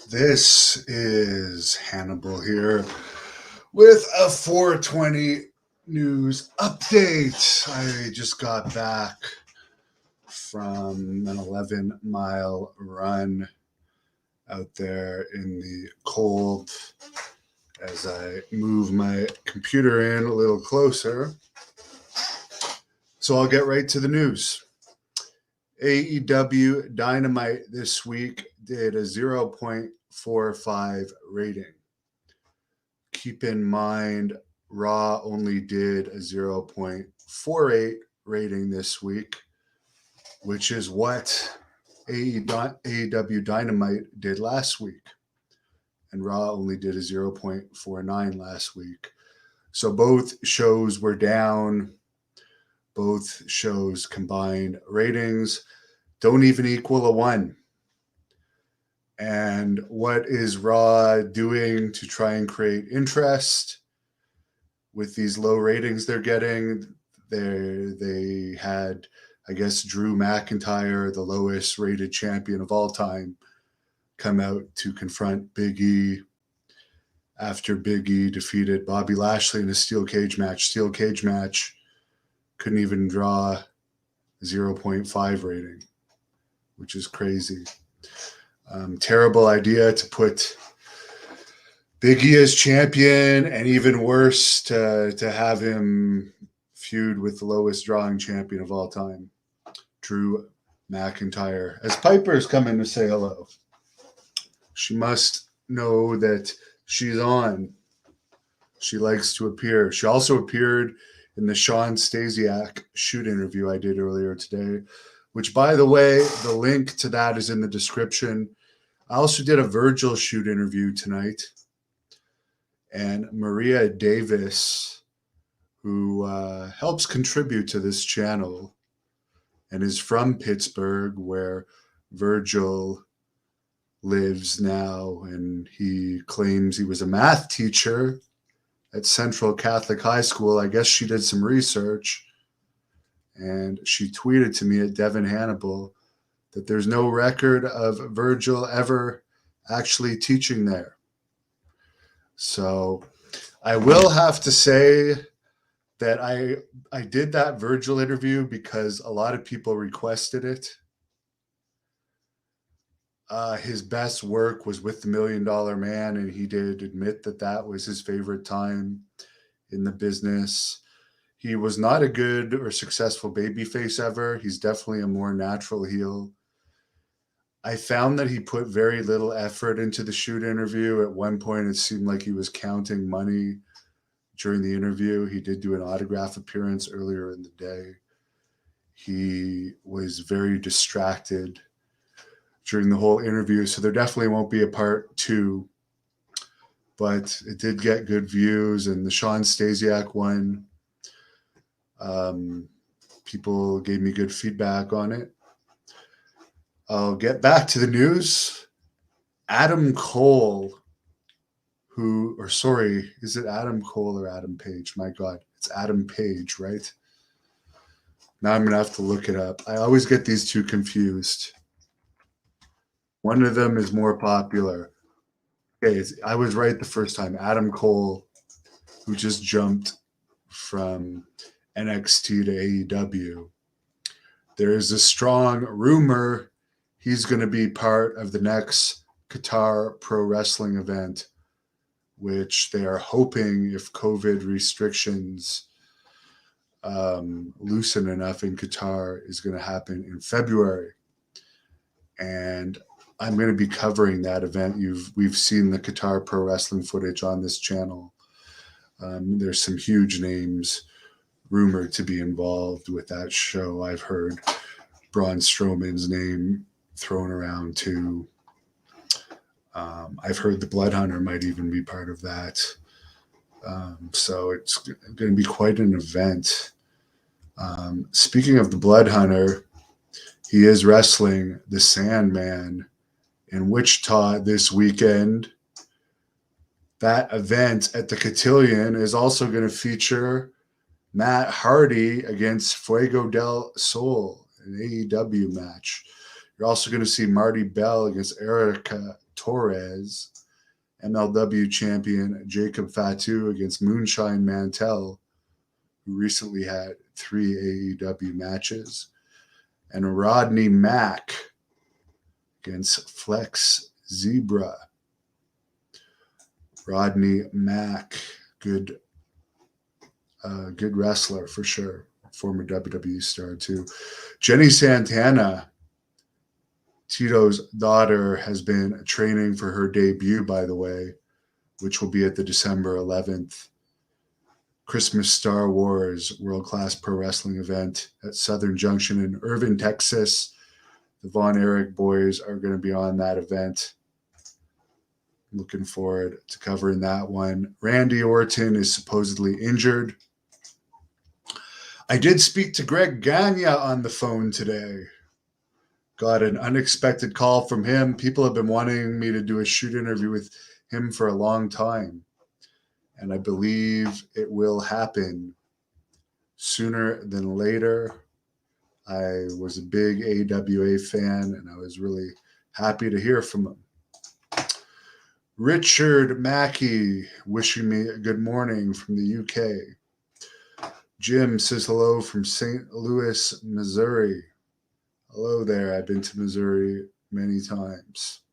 This is Hannibal here with a 420 news update. I just got back from an 11-mile run out there in the cold. As I move my computer in a little closer, so I'll get right to the news. AEW Dynamite this week did a 0.45 rating. Keep in mind, Raw only did a 0.48 rating this week, which is what AEW Dynamite did last week. And Raw only did a 0.49 last week. So both shows were down. Both shows combined ratings don't even equal a 1. And what is Raw doing to try and create interest with these low ratings they're getting? They had, I guess, Drew McIntyre, the lowest rated champion of all time, come out to confront Big E after Big E defeated Bobby Lashley in a steel cage match. Steel cage match couldn't even draw a 0.5 rating, which is crazy. Terrible idea to put Big E as champion, and even worse to have him feud with the lowest drawing champion of all time, Drew McIntyre. As Piper's coming to say hello, she must know that she's on. She likes to appear. She also appeared in the Sean Stasiak shoot interview I did earlier today, which, by the way, the link to that is in the description. I also did a Virgil shoot interview tonight. And Maria Davis, who helps contribute to this channel and is from Pittsburgh, where Virgil lives now, and he claims he was a math teacher at Central Catholic High School. I guess she did some research, and she tweeted to me at Devin Hannibal that there's no record of Virgil ever actually teaching there. So I will have to say that I did that Virgil interview because a lot of people requested it. His best work was with the $1 Million Man, and he did admit that that was his favorite time in the business. He was not a good or successful babyface ever. He's definitely a more natural heel. I found that he put very little effort into the shoot interview. At one point, it seemed like he was counting money during the interview. He did do an autograph appearance earlier in the day. He was very distracted during the whole interview, so there definitely won't be a part 2. But it did get good views, and the Sean Stasiak one, people gave me good feedback on it. I'll get back to the news. Adam Cole, is it Adam Cole or Adam Page? My God, it's Adam Page, right? Now I'm going to have to look it up. I always get these two confused. One of them is more popular. Okay, I was right the first time. Adam Cole, who just jumped from NXT to AEW. There is a strong rumor he's going to be part of the next Qatar Pro Wrestling event, which they are hoping, if COVID restrictions loosen enough in Qatar, is going to happen in February. And I'm going to be covering that event. We've seen the Qatar Pro Wrestling footage on this channel. There's some huge names rumored to be involved with that show. I've heard Braun Strowman's name thrown around too. I've heard the Blood Hunter might even be part of that. So it's going to be quite an event. Speaking of the Blood Hunter, he is wrestling the Sandman in Wichita this weekend. That event at the Cotillion is also going to feature Matt Hardy against Fuego del Sol, an AEW match. You're also going to see Marty Bell against Erica Torres, MLW champion Jacob Fatu against Moonshine Mantell, who recently had 3 AEW matches, and Rodney Mack against Flex Zebra. Rodney Mack, good wrestler for sure. Former WWE star too. Jenny Santana, Tito's daughter, has been training for her debut, by the way, which will be at the December 11th Christmas Star Wars World Class Pro Wrestling event at Southern Junction in Irving, Texas. The Von Erich boys are going to be on that event. Looking forward to covering that one. Randy Orton is supposedly injured. I did speak to Greg Gagne on the phone today. Got an unexpected call from him. People have been wanting me to do a shoot interview with him for a long time. And I believe it will happen sooner than later. I was a big AWA fan, and I was really happy to hear from him. Richard Mackey wishing me a good morning from the UK. Jim says hello from St. Louis, Missouri. Hello there. I've been to Missouri many times.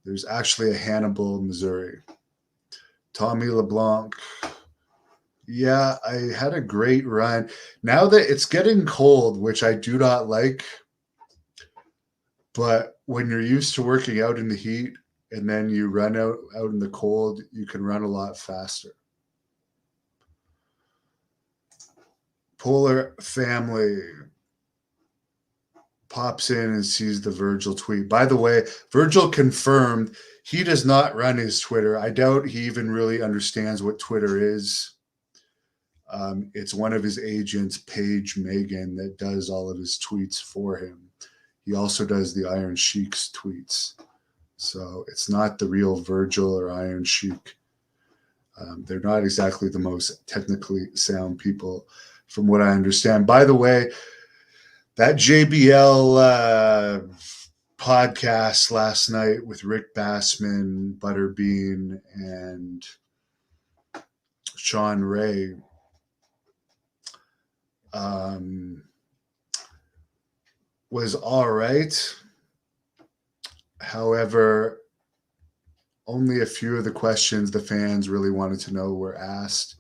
There's actually a Hannibal, Missouri. Tommy LeBlanc. Yeah, I had a great run. Now that it's getting cold, which I do not like, but when you're used to working out in the heat and then you run out in the cold, you can run a lot faster. Polar Family pops in and sees the Virgil tweet. By the way, Virgil confirmed he does not run his Twitter. I doubt he even really understands what Twitter is. It's one of his agents, Paige Megan, that does all of his tweets for him. He also does the Iron Sheik's tweets. So it's not the real Virgil or Iron Sheik. They're not exactly the most technically sound people, from what I understand. By the way, that JBL podcast last night with Rick Bassman, Butterbean, and Sean Ray was all right. However, only a few of the questions the fans really wanted to know were asked.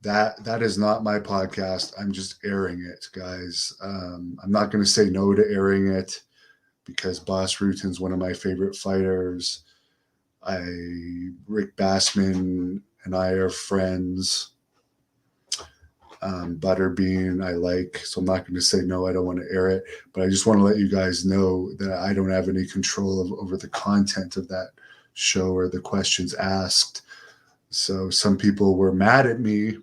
That is not my podcast. I'm just airing it, guys. I'm not going to say no to airing it because Boss Rutan's one of my favorite fighters. Rick Bassman and I are friends. Butterbean I like, so I'm not going to say no, I don't want to air it, but I just want to let you guys know that I don't have any control over the content of that show or the questions asked. So some people were mad at me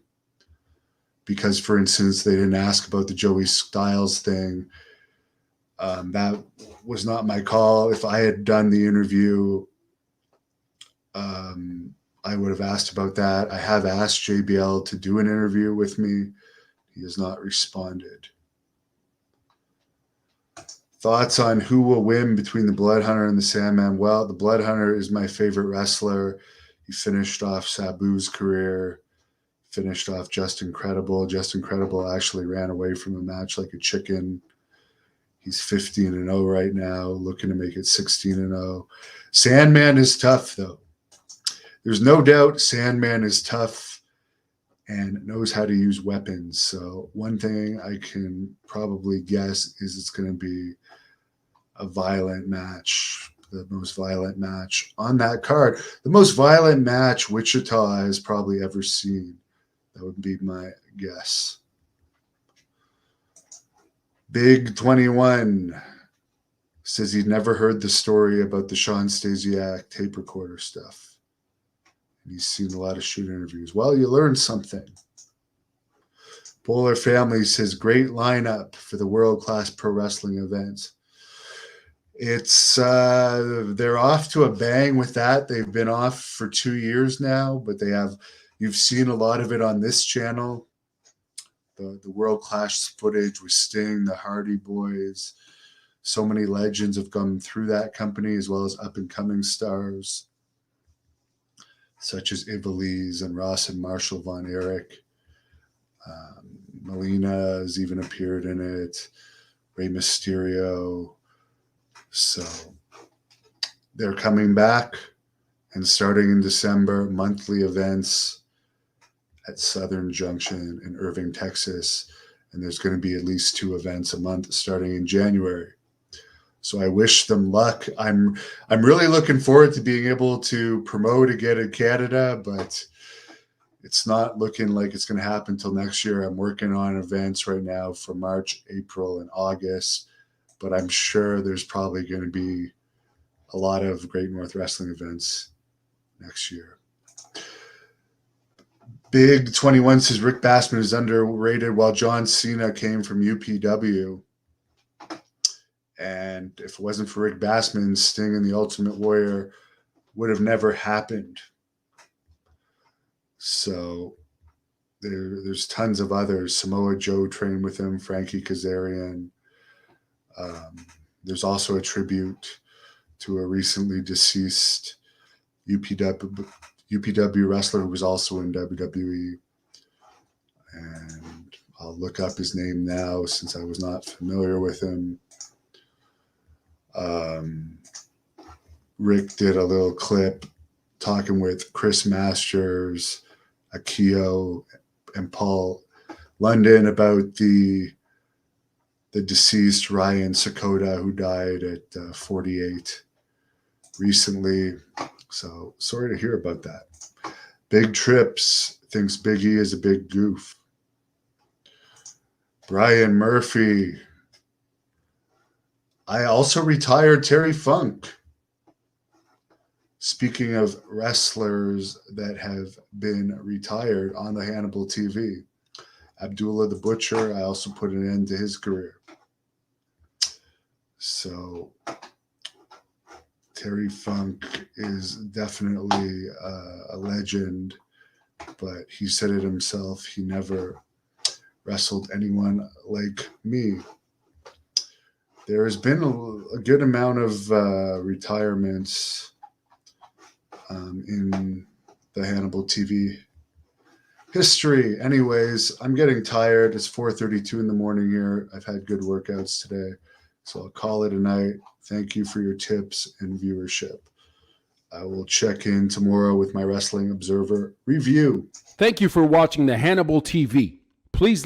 because, for instance, they didn't ask about the Joey Styles thing. That was not my call. If I had done the interview, I would have asked about that. I have asked JBL to do an interview with me. He has not responded. Thoughts on who will win between the Blood Hunter and the Sandman? Well, the Blood Hunter is my favorite wrestler. He finished off Sabu's career, finished off Just Incredible. Just Incredible actually ran away from a match like a chicken. He's 15-0 right now, looking to make it 16-0. Sandman is tough, though. There's no doubt Sandman is tough and knows how to use weapons. So one thing I can probably guess is it's going to be a violent match, the most violent match on that card. The most violent match Wichita has probably ever seen. That would be my guess. Big 21 says he'd never heard the story about the Sean Stasiak tape recorder stuff. He's seen a lot of shoot interviews. Well, you learned something. Polar Family says, great lineup for the world-class pro wrestling events. It's they're off to a bang with that. They've been off for 2 years now, but you've seen a lot of it on this channel. The world-class footage with Sting, the Hardy Boys, So many legends have come through that company, as well as up-and-coming stars, such as Ivelisse and Ross and Marshall Von Erich. Melina has even appeared in it. Rey Mysterio. So they're coming back, and starting in December, monthly events at Southern Junction in Irving, Texas. And there's going to be at least 2 events a month starting in January. So I wish them luck. I'm really looking forward to being able to promote again in Canada, but it's not looking like it's going to happen until next year. I'm working on events right now for March, April, and August, but I'm sure there's probably going to be a lot of Great North Wrestling events next year. Big 21 says Rick Bassman is underrated while John Cena came from UPW. And if it wasn't for Rick Bassman, Sting and the Ultimate Warrior would have never happened. So there's tons of others. Samoa Joe trained with him, Frankie Kazarian. There's also a tribute to a recently deceased UPW wrestler who was also in WWE. And I'll look up his name now since I was not familiar with him. Rick did a little clip talking with Chris Masters, Akio, and Paul London about the deceased Ryan Sakota, who died at 48 recently. So sorry to hear about that. Big Trips thinks Big E is a big goof. Brian Murphy. I also retired Terry Funk. Speaking of wrestlers that have been retired on the Hannibal TV, Abdullah the Butcher, I also put an end to his career. So Terry Funk is definitely a legend, but he said it himself. He never wrestled anyone like me. There has been a good amount of retirements in the Hannibal TV history. Anyways, I'm getting tired. It's 4:32 in the morning here. I've had good workouts today, so I'll call it a night. Thank you for your tips and viewership. I will check in tomorrow with my Wrestling Observer review. Thank you for watching the Hannibal TV. Please